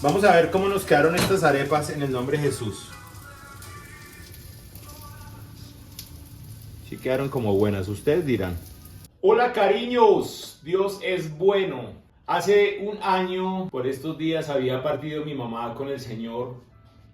Vamos a ver cómo nos quedaron estas arepas en el nombre de Jesús. Si quedaron como buenas, ustedes dirán. Hola cariños, Dios es bueno. Hace un año, por estos días, había partido mi mamá con el Señor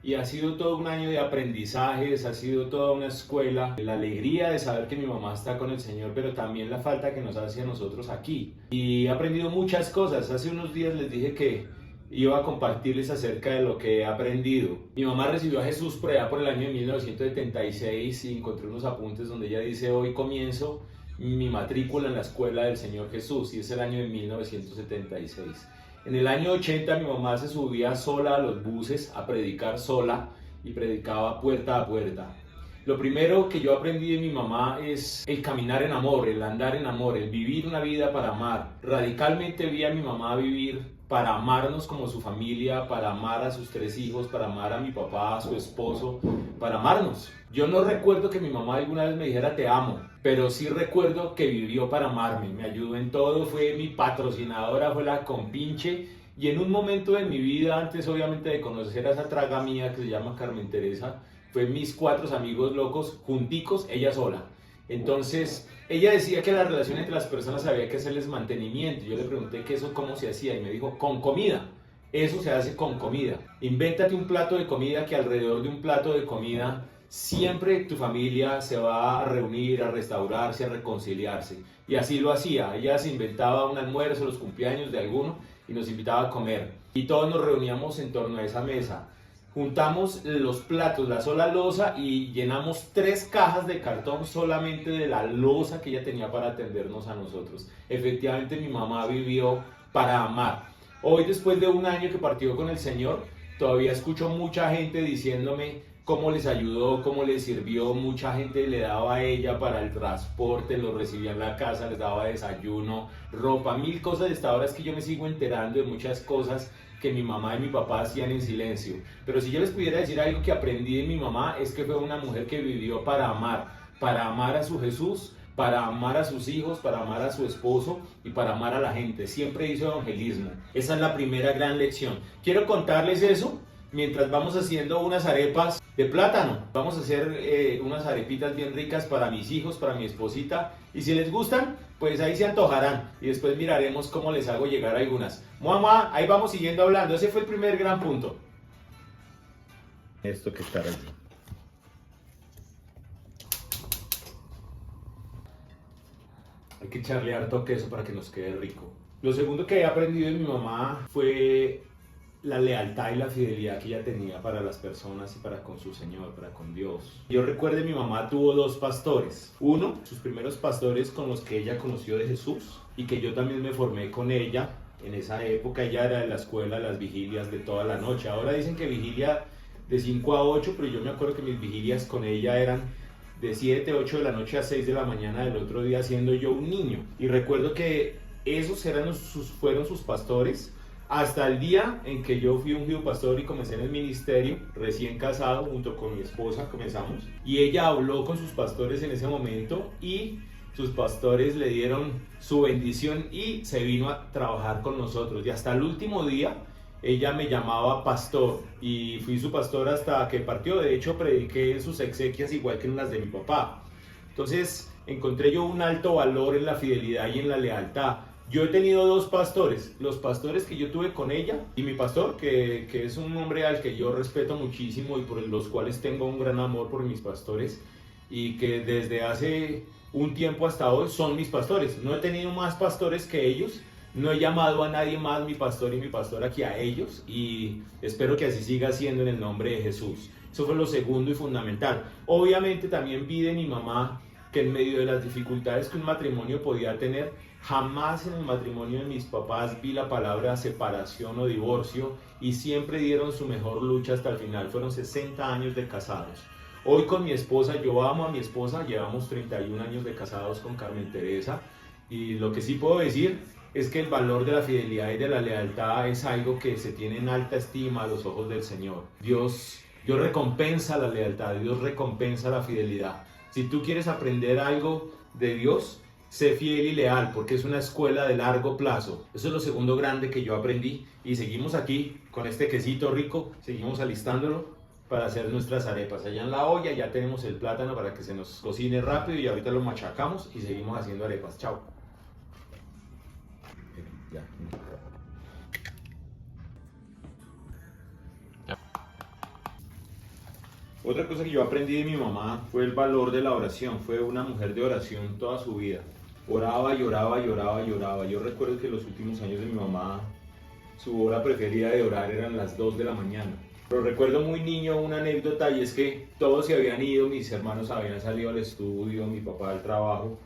y ha sido todo un año de aprendizajes, ha sido toda una escuela. La alegría de saber que mi mamá está con el Señor, pero también la falta que nos hace a nosotros aquí. Y he aprendido muchas cosas. Hace unos días les dije que iba a compartirles acerca de lo que he aprendido. Mi mamá recibió a Jesús por allá por el año de 1976 y encontré unos apuntes donde ella dice: hoy comienzo mi matrícula en la escuela del Señor Jesús, y es el año de 1976. En el año 80 mi mamá se subía sola a los buses a predicar sola y predicaba puerta a puerta. Lo primero que yo aprendí de mi mamá es el caminar en amor, el andar en amor, el vivir una vida para amar. Radicalmente vi a mi mamá vivir para amarnos como su familia, para amar a sus 3 hijos, para amar a mi papá, a su esposo, para amarnos. Yo no recuerdo que mi mamá alguna vez me dijera te amo, pero sí recuerdo que vivió para amarme, me ayudó en todo, fue mi patrocinadora, fue la compinche. Y en un momento de mi vida, antes obviamente de conocer a esa traga mía que se llama Carmen Teresa, fue mis 4 amigos locos, junticos, ella sola. Entonces, ella decía que la relación entre las personas había que hacerles mantenimiento. Yo le pregunté que eso cómo se hacía y me dijo, con comida. Eso se hace con comida. Invéntate un plato de comida, que alrededor de un plato de comida siempre tu familia se va a reunir, a restaurarse, a reconciliarse. Y así lo hacía. Ella se inventaba un almuerzo, los cumpleaños de alguno, y nos invitaba a comer. Y todos nos reuníamos en torno a esa mesa. Juntamos los platos, la sola loza, y llenamos 3 cajas de cartón solamente de la loza que ella tenía para atendernos a nosotros. Efectivamente, mi mamá vivió para amar. Hoy, después de un año que partió con el Señor, todavía escucho mucha gente diciéndome cómo les ayudó, cómo les sirvió. Mucha gente le daba a ella para el transporte, lo recibía en la casa, les daba desayuno, ropa, mil cosas. Hasta ahora es que yo me sigo enterando de muchas cosas que mi mamá y mi papá hacían en silencio. Pero si yo les pudiera decir algo que aprendí de mi mamá, es que fue una mujer que vivió para amar a su Jesús, para amar a sus hijos, para amar a su esposo y para amar a la gente. Siempre hizo evangelismo. Esa es la primera gran lección. Quiero contarles eso mientras vamos haciendo unas arepas de plátano. Vamos a hacer unas arepitas bien ricas para mis hijos, para mi esposita, y si les gustan, pues ahí se antojarán y después miraremos cómo les hago llegar algunas. Mamá, ahí vamos siguiendo hablando. Ese fue el primer gran punto. Esto que está aquí. Hay que echarle harto queso para que nos quede rico. Lo segundo que he aprendido de mi mamá fue la lealtad y la fidelidad que ella tenía para las personas y para con su Señor, para con Dios. Yo recuerdo mi mamá tuvo 2 pastores. Uno, sus primeros pastores con los que ella conoció de Jesús y que yo también me formé con ella. En esa época ella era de la escuela, las vigilias de toda la noche. Ahora dicen que vigilia de 5 a 8, pero yo me acuerdo que mis vigilias con ella eran de 7, 8 de la noche a 6 de la mañana del otro día, siendo yo un niño. Y recuerdo que esos fueron sus pastores hasta el día en que yo fui ungido pastor y comencé en el ministerio, recién casado, junto con mi esposa comenzamos. Y ella habló con sus pastores en ese momento y sus pastores le dieron su bendición y se vino a trabajar con nosotros. Y hasta el último día ella me llamaba pastor y fui su pastor hasta que partió. De hecho, prediqué en sus exequias igual que en las de mi papá. Entonces encontré yo un alto valor en la fidelidad y en la lealtad. Yo he tenido 2 pastores, los pastores que yo tuve con ella y mi pastor, que es un hombre al que yo respeto muchísimo y por los cuales tengo un gran amor por mis pastores, y que desde hace un tiempo hasta hoy son mis pastores. No he tenido más pastores que ellos, no he llamado a nadie más mi pastor y mi pastora que a ellos, y espero que así siga siendo en el nombre de Jesús. Eso fue lo segundo y fundamental. Obviamente también vi de mi mamá que en medio de las dificultades que un matrimonio podía tener, jamás en el matrimonio de mis papás vi la palabra separación o divorcio, y siempre dieron su mejor lucha hasta el final. Fueron 60 años de casados. Hoy con mi esposa, yo amo a mi esposa, llevamos 31 años de casados con Carmen Teresa, y lo que sí puedo decir es que el valor de la fidelidad y de la lealtad es algo que se tiene en alta estima a los ojos del Señor. Dios recompensa la lealtad, Dios recompensa la fidelidad. Si tú quieres aprender algo de Dios, sé fiel y leal, porque es una escuela de largo plazo. Eso es lo segundo grande que yo aprendí. Y seguimos aquí con este quesito rico, seguimos alistándolo para hacer nuestras arepas. Allá en la olla ya tenemos el plátano para que se nos cocine rápido y ahorita lo machacamos y seguimos haciendo arepas. Chao. Ya. Otra cosa que yo aprendí de mi mamá fue el valor de la oración. Fue una mujer de oración toda su vida. Oraba y oraba y oraba y oraba. Yo recuerdo que los últimos años de mi mamá, su hora preferida de orar eran las 2 de la mañana. Pero recuerdo muy niño una anécdota, y es que todos se habían ido, mis hermanos habían salido al estudio, mi papá al trabajo,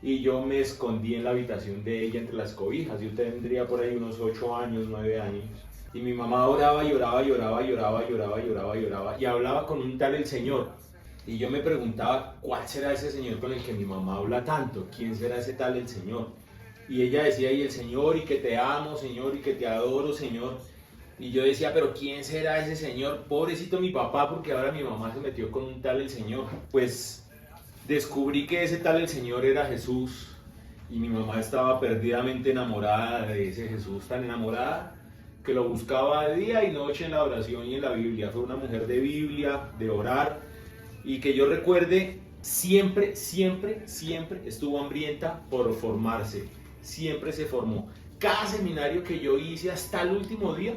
y yo me escondí en la habitación de ella entre las cobijas. Yo tendría por ahí unos 8 años, 9 años. Y mi mamá oraba y oraba y oraba y oraba y oraba y oraba y oraba y hablaba con un tal el Señor. Y yo me preguntaba, ¿cuál será ese Señor con el que mi mamá habla tanto? ¿Quién será ese tal el Señor? Y ella decía, y el Señor, y que te amo, Señor, y que te adoro, Señor. Y yo decía, pero ¿quién será ese Señor? Pobrecito mi papá, porque ahora mi mamá se metió con un tal el Señor. Pues descubrí que ese tal el Señor era Jesús. Y mi mamá estaba perdidamente enamorada de ese Jesús, tan enamorada que lo buscaba día y noche en la oración y en la Biblia. Fue una mujer de Biblia, de orar, y que yo recuerde, siempre, siempre, siempre estuvo hambrienta por formarse. Siempre se formó. Cada seminario que yo hice hasta el último día,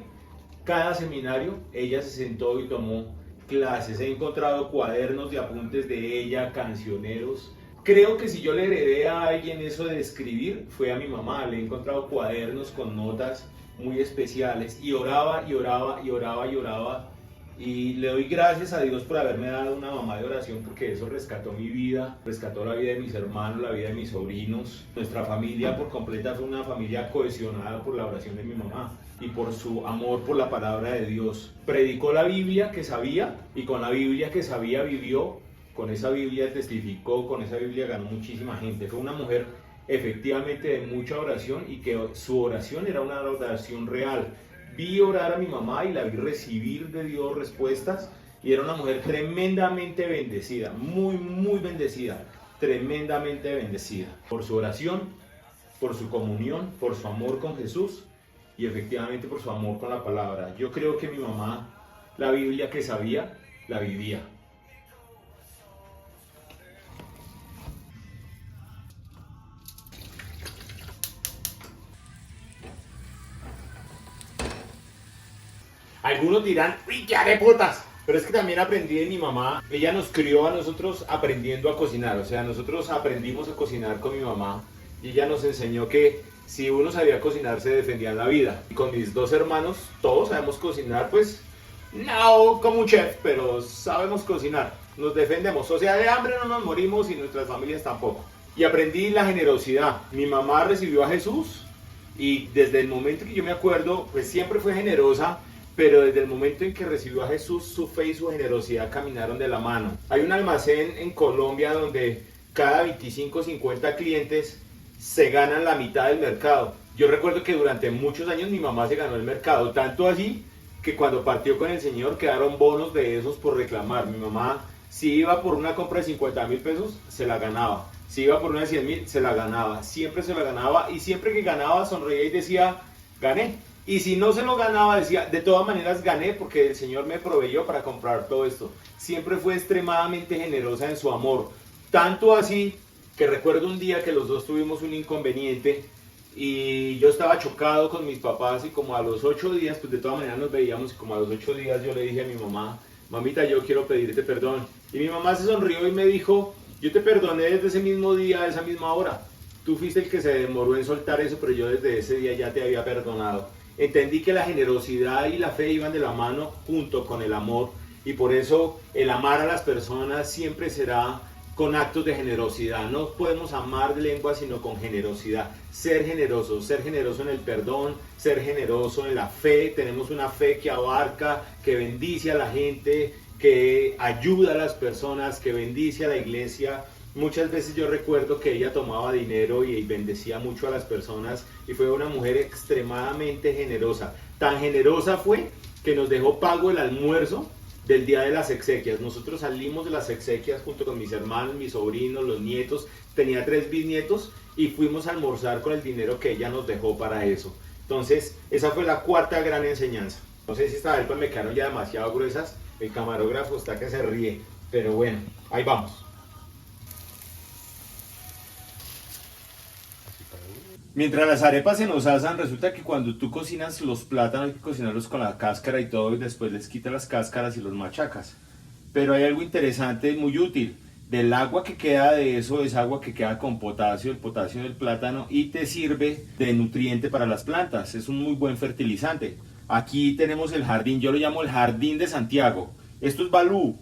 cada seminario, ella se sentó y tomó clases. He encontrado cuadernos de apuntes de ella, cancioneros. Creo que si yo le heredé a alguien eso de escribir, fue a mi mamá. Le he encontrado cuadernos con notas muy especiales, y oraba y oraba y oraba y oraba, y le doy gracias a Dios por haberme dado una mamá de oración, porque eso rescató mi vida, rescató la vida de mis hermanos, la vida de mis sobrinos. Nuestra familia por completa fue una familia cohesionada por la oración de mi mamá y por su amor por la palabra de Dios. Predicó la Biblia que sabía, y con la Biblia que sabía vivió, con esa Biblia testificó, con esa Biblia ganó muchísima gente. Fue una mujer efectivamente de mucha oración, y que su oración era una oración real. Vi orar a mi mamá y la vi recibir de Dios respuestas, y era una mujer tremendamente bendecida, muy, muy bendecida, tremendamente bendecida por su oración, por su comunión, por su amor con Jesús y efectivamente por su amor con la palabra. Yo creo que mi mamá, la Biblia que sabía, la vivía. Algunos dirán, ¡uy, qué arepotas! Pero es que también aprendí de mi mamá. Ella nos crió a nosotros aprendiendo a cocinar. O sea, nosotros aprendimos a cocinar con mi mamá, y ella nos enseñó que si uno sabía cocinar, se defendía en la vida. Y con mis dos hermanos, todos sabemos cocinar, pues no como un chef, pero sabemos cocinar. Nos defendemos. O sea, de hambre no nos morimos, y nuestras familias tampoco. Y aprendí la generosidad. Mi mamá recibió a Jesús, y desde el momento que yo me acuerdo, pues siempre fue generosa. Pero desde el momento en que recibió a Jesús, su fe y su generosidad caminaron de la mano. Hay un almacén en Colombia donde cada 25 o 50 clientes se ganan la mitad del mercado. Yo recuerdo que durante muchos años mi mamá se ganó el mercado, tanto así que cuando partió con el Señor quedaron bonos de esos por reclamar. Mi mamá, si iba por una compra de 50.000 pesos, se la ganaba. Si iba por una de 100.000, se la ganaba. Siempre se la ganaba, y siempre que ganaba sonreía y decía, gané. Y si no se lo ganaba, decía, de todas maneras gané, porque el Señor me proveyó para comprar todo esto. Siempre fue extremadamente generosa en su amor. Tanto así que recuerdo un día que los dos tuvimos un inconveniente, y yo estaba chocado con mis papás, y como a los 8 días, pues de todas maneras nos veíamos, y como a los 8 días yo le dije a mi mamá, mamita, yo quiero pedirte perdón. Y mi mamá se sonrió y me dijo, yo te perdoné desde ese mismo día, a esa misma hora. Tú fuiste el que se demoró en soltar eso, pero yo desde ese día ya te había perdonado. Entendí que la generosidad y la fe iban de la mano junto con el amor, y por eso el amar a las personas siempre será con actos de generosidad. No podemos amar de lengua, sino con generosidad. Ser generoso en el perdón, ser generoso en la fe. Tenemos una fe que abarca, que bendice a la gente, que ayuda a las personas, que bendice a la iglesia. Muchas veces yo recuerdo que ella tomaba dinero y bendecía mucho a las personas, y fue una mujer extremadamente generosa. Tan generosa fue que nos dejó pago el almuerzo del día de las exequias. Nosotros salimos de las exequias junto con mis hermanos, mis sobrinos, los nietos, tenía 3 bisnietos y fuimos a almorzar con el dinero que ella nos dejó para eso. Entonces, esa fue la cuarta gran enseñanza. No sé si esta vez me quedaron ya demasiado gruesas, el camarógrafo está que se ríe, pero bueno, ahí vamos. Mientras las arepas se nos asan, resulta que cuando tú cocinas los plátanos hay que cocinarlos con la cáscara y todo, y después les quitas las cáscaras y los machacas. Pero hay algo interesante, muy útil. Del agua que queda de eso es agua que queda con potasio, el potasio del plátano, y te sirve de nutriente para las plantas. Es un muy buen fertilizante. Aquí tenemos el jardín, yo lo llamo el jardín de Santiago. Esto es balú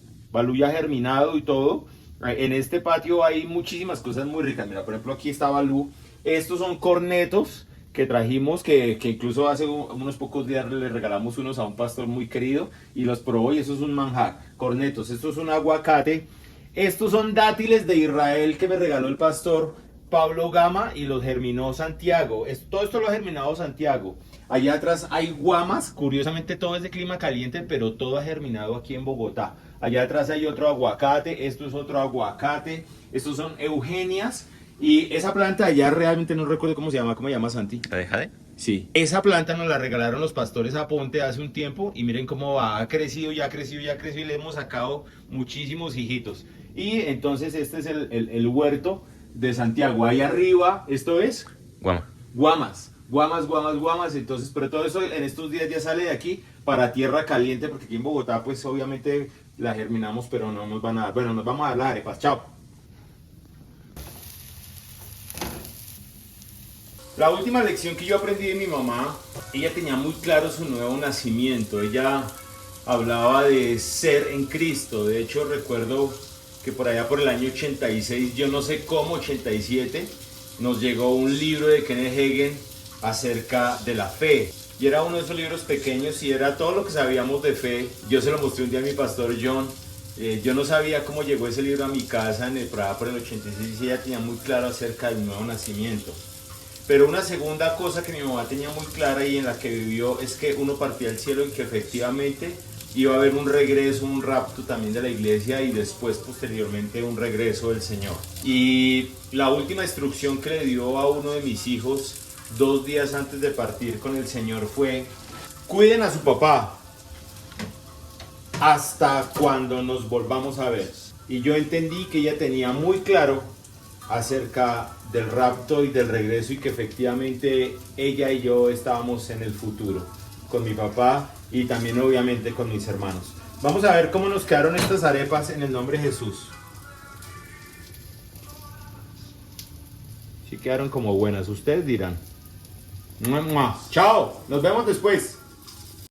ya germinado y todo. En este patio hay muchísimas cosas muy ricas. Mira, por ejemplo, aquí está balú. Estos son cornetos que trajimos, que incluso hace unos pocos días le regalamos unos a un pastor muy querido y los probó y eso es un manjar. Cornetos, esto es un aguacate. Estos son dátiles de Israel que me regaló el pastor Pablo Gama y los germinó Santiago. Todo esto lo ha germinado Santiago. Allá atrás hay guamas, curiosamente todo es de clima caliente, pero todo ha germinado aquí en Bogotá. Allá atrás hay otro aguacate, esto es otro aguacate, estos son eugenias. Y esa planta allá realmente no recuerdo cómo se llama Santi. ¿La de jade? Sí, esa planta nos la regalaron los pastores a Ponte hace un tiempo y miren cómo va, ha crecido y le hemos sacado muchísimos hijitos. Y entonces este es el huerto de Santiago. Ahí arriba, esto es Guama. guamas. Entonces, pero todo eso en estos días ya sale de aquí para tierra caliente, porque aquí en Bogotá pues obviamente la germinamos, pero no nos van a dar. Bueno, nos vamos a dar las arepas. Chao. La última lección que yo aprendí de mi mamá, ella tenía muy claro su nuevo nacimiento. Ella hablaba de ser en Cristo. De hecho, recuerdo que por allá por el año 86, yo no sé cómo, 87, nos llegó un libro de Kenneth Hagin acerca de la fe. Y era uno de esos libros pequeños y era todo lo que sabíamos de fe. Yo se lo mostré un día a mi pastor John. Yo no sabía cómo llegó ese libro a mi casa por el 86 y ella tenía muy claro acerca del nuevo nacimiento. Pero una segunda cosa que mi mamá tenía muy clara y en la que vivió es que uno partía al cielo y que efectivamente iba a haber un regreso, un rapto también de la iglesia y después posteriormente un regreso del Señor. Y la última instrucción que le dio a uno de mis hijos 2 días antes de partir con el Señor fue: cuiden a su papá hasta cuando nos volvamos a ver. Y yo entendí que ella tenía muy claro acerca del rapto y del regreso y que efectivamente ella y yo estábamos en el futuro con mi papá y también obviamente con mis hermanos. Vamos a ver cómo nos quedaron estas arepas en el nombre de Jesús. Sí quedaron como buenas, ustedes dirán. ¡Chao! Nos vemos después.